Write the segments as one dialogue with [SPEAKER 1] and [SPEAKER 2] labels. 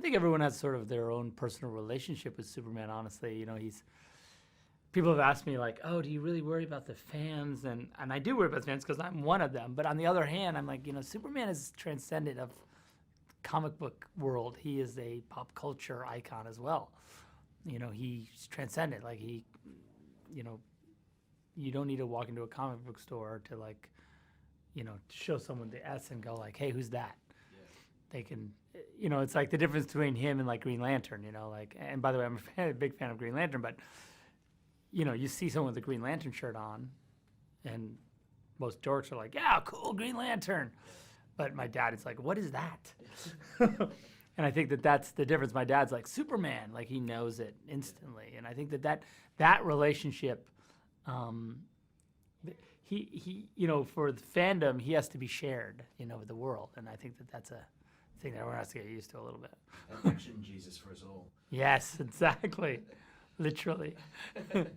[SPEAKER 1] think everyone has sort of their own personal relationship with Superman, honestly. People have asked me, like, oh, do you really worry about the fans? And I do worry about the fans because I'm one of them. But on the other hand, I'm like, Superman is transcendent of comic book world. He is a pop culture icon as well. He's transcendent. Like, you don't need to walk into a comic book store to, like, to show someone the S and go, like, hey, who's that? They can, it's like the difference between him and, like, Green Lantern, like, and by the way, I'm a big fan of Green Lantern, but, you see someone with a Green Lantern shirt on, and most dorks are like, yeah, cool, Green Lantern. But my dad is like, what is that? And I think that's the difference. My dad's like, Superman, like, he knows it instantly. And I think that relationship, he for the fandom, he has to be shared, with the world. And I think that's a thing that everyone has to get used to a little bit.
[SPEAKER 2] An action Jesus for us all.
[SPEAKER 1] Yes, exactly. Literally.
[SPEAKER 2] You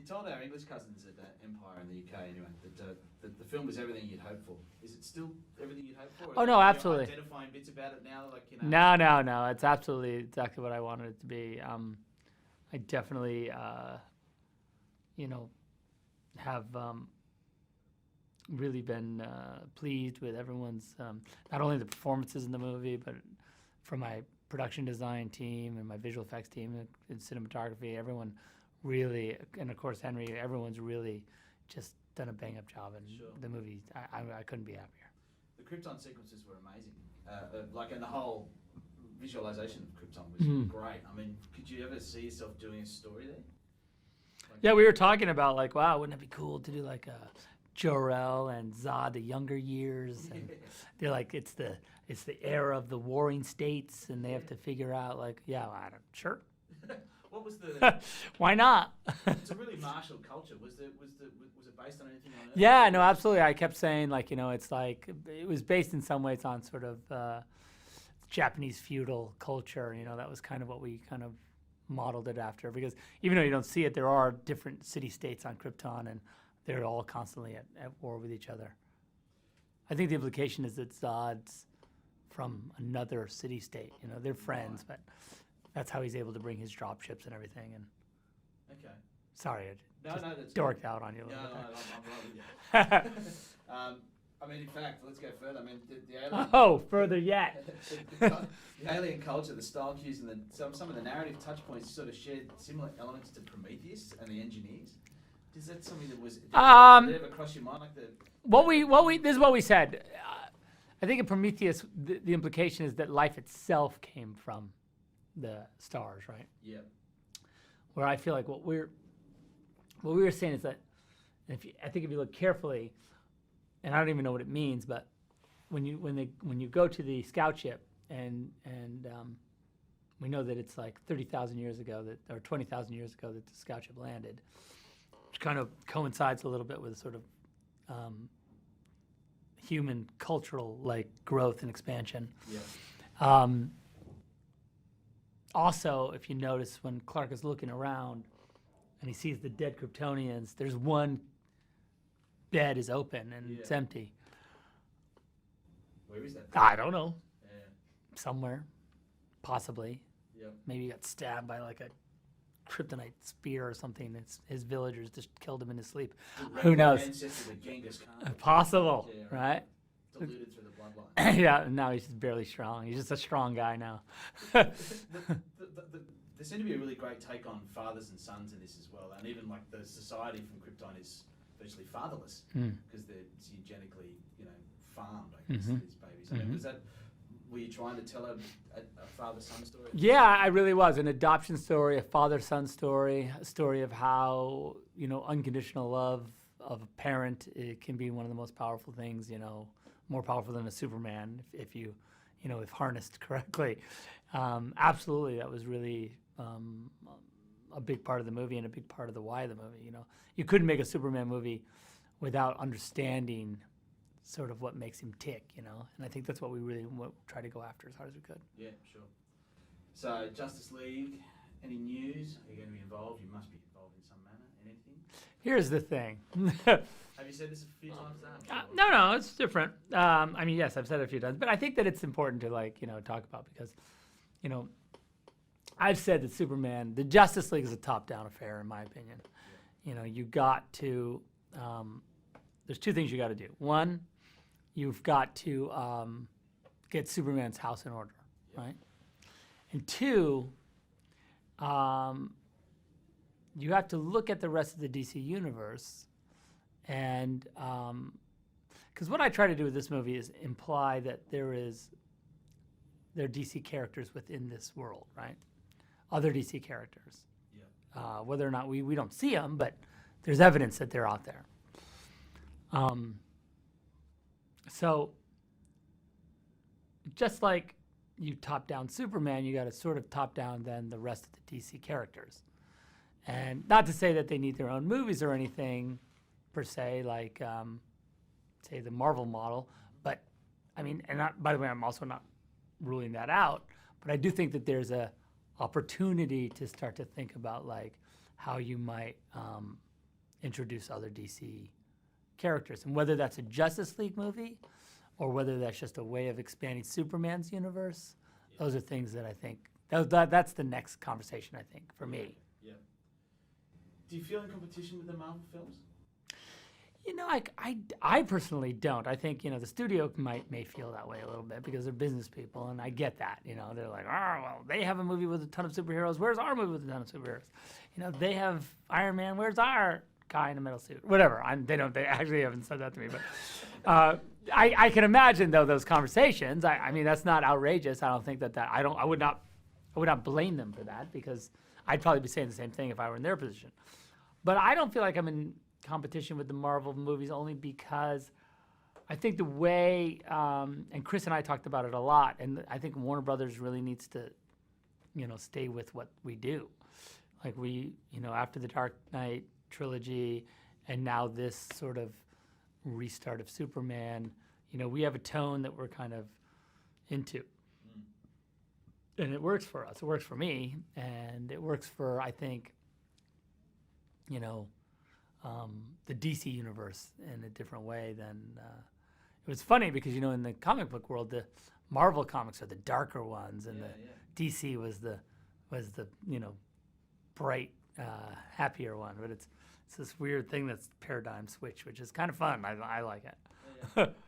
[SPEAKER 2] told our English cousins at Empire in the UK anyway that the film was everything you'd hoped for. Is it still everything you'd hoped for?
[SPEAKER 1] Oh, no, absolutely.
[SPEAKER 2] Identifying bits about it now, like
[SPEAKER 1] No. It's absolutely exactly what I wanted it to be. I definitely, have really been pleased with everyone's not only the performances in the movie, but from my production design team and my visual effects team and cinematography, everyone really, and of course Henry, everyone's really just done a bang-up job in the movie. I couldn't be happier.
[SPEAKER 2] The Krypton sequences were amazing. And the whole visualization of Krypton was great. I mean, could you ever see yourself doing a story there?
[SPEAKER 1] Yeah, we were talking about, like, wow, wouldn't it be cool to do like a Jor-El and Zod, the younger years, and they're like, it's the era of the warring states, and they have to figure out, like, sure.
[SPEAKER 2] What was the?
[SPEAKER 1] Why not?
[SPEAKER 2] It's a really martial culture. Was it based on anything on Earth?
[SPEAKER 1] Yeah, no, absolutely. I kept saying, like, it's like it was based in some ways on sort of Japanese feudal culture. That was kind of what we kind of modeled it after, because even though you don't see it, there are different city-states on Krypton, and they're all constantly at war with each other. I think the implication is that Zod's from another city-state. They're friends, but that's how he's able to bring his dropships and everything. And
[SPEAKER 2] okay.
[SPEAKER 1] Sorry, I
[SPEAKER 2] that's
[SPEAKER 1] dorked out on you a little bit.
[SPEAKER 2] I'm right with you. I mean, in fact, let's go further. I mean, the alien...
[SPEAKER 1] Oh, further yet.
[SPEAKER 2] the alien culture, the style cues, and some of the narrative touch points sort of shared similar elements to Prometheus and the Engineers. Is that something that was... Did it ever cross your mind? Like
[SPEAKER 1] this is what we said. I think in Prometheus, the implication is that life itself came from the stars, right?
[SPEAKER 2] Yeah. Where
[SPEAKER 1] I feel like what we were saying is that, I think if you look carefully, and I don't even know what it means, but when you go to the scout ship and we know that it's like 30,000 years ago or 20,000 years ago that the scout ship landed, which kind of coincides a little bit with sort of human cultural like growth and expansion.
[SPEAKER 2] Yeah.
[SPEAKER 1] Also, if you notice when Clark is looking around and he sees the dead Kryptonians, there's one bed is open and it's empty.
[SPEAKER 2] Where is that?
[SPEAKER 1] I don't know.
[SPEAKER 2] Yeah.
[SPEAKER 1] Somewhere, possibly.
[SPEAKER 2] Yep.
[SPEAKER 1] Maybe he got stabbed by like a kryptonite spear or something. His villagers just killed him in his sleep. Who knows?
[SPEAKER 2] Ancestor of Genghis Khan.
[SPEAKER 1] Possible, right?
[SPEAKER 2] Diluted through the bloodline.
[SPEAKER 1] Yeah, now he's just barely strong. He's just a strong guy now.
[SPEAKER 2] There seemed to be a really great take on fathers and sons in this as well, and even like the society from Krypton is virtually fatherless because they're eugenically, farmed. I guess these babies. I mean, were you trying to tell a father-son story?
[SPEAKER 1] Yeah, I really was. An adoption story, a father-son story, a story of how unconditional love of a parent, it can be one of the most powerful things. More powerful than a Superman if you, if harnessed correctly. Absolutely, that was really a big part of the movie and a big part of the why of the movie. You couldn't make a Superman movie without understanding sort of what makes him tick, and I think that's what we really try to go after as hard as we could.
[SPEAKER 2] Yeah, sure. So, Justice League, any news? Are you going to be involved? You must be involved in some manner. Anything?
[SPEAKER 1] Here's the thing.
[SPEAKER 2] Have you said this a few times now?
[SPEAKER 1] No, it's different. Yes, I've said it a few times, but I think that it's important to talk about because you know, I've said that Superman, the Justice League is a top-down affair, in my opinion. You know, you got to, there's two things you got to do. One, you've got to get Superman's house in order, right? And two, you have to look at the rest of the DC universe, and because what I try to do with this movie is imply that there are DC characters within this world, right? Other DC characters. Yeah. Whether or not we don't see them, but there's evidence that they're out there. So just like you top down Superman, you got to sort of top down then the rest of the DC characters. And not to say that they need their own movies or anything per se, like say the Marvel model, but I mean, and by the way, I'm also not ruling that out, but I do think that there's a opportunity to start to think about like how you might introduce other DC characters, and whether that's a Justice League movie or whether that's just a way of expanding Superman's universe. Those are things that I think that's the next conversation, I think, for me.
[SPEAKER 2] Yeah. Do you feel in competition with the Marvel films?
[SPEAKER 1] You know, I personally don't. I think, you know, the studio may feel that way a little bit because they're business people, and I get that. You know, they're like, oh, well, they have a movie with a ton of superheroes. Where's our movie with a ton of superheroes? You know, they have Iron Man. Where's our guy in a metal suit? Whatever. They actually haven't said that to me, but I can imagine though those conversations. I mean, that's not outrageous. I don't think I would not blame them for that, because I'd probably be saying the same thing if I were in their position. But I don't feel like I'm in competition with the Marvel movies, only because I think the way, and Chris and I talked about it a lot, and I think Warner Brothers really needs to, you know, stay with what we do. Like you know, after the Dark Knight trilogy and now this sort of restart of Superman, you know, we have a tone that we're kind of into. And it works for us. It works for me, and it works for, I think, you know, the DC universe in a different way than it was funny because, you know, in the comic book world, the Marvel comics are the darker ones, and the DC was the you know, bright, happier one. But it's this weird thing that's paradigm switch, which is kind of fun. I like it.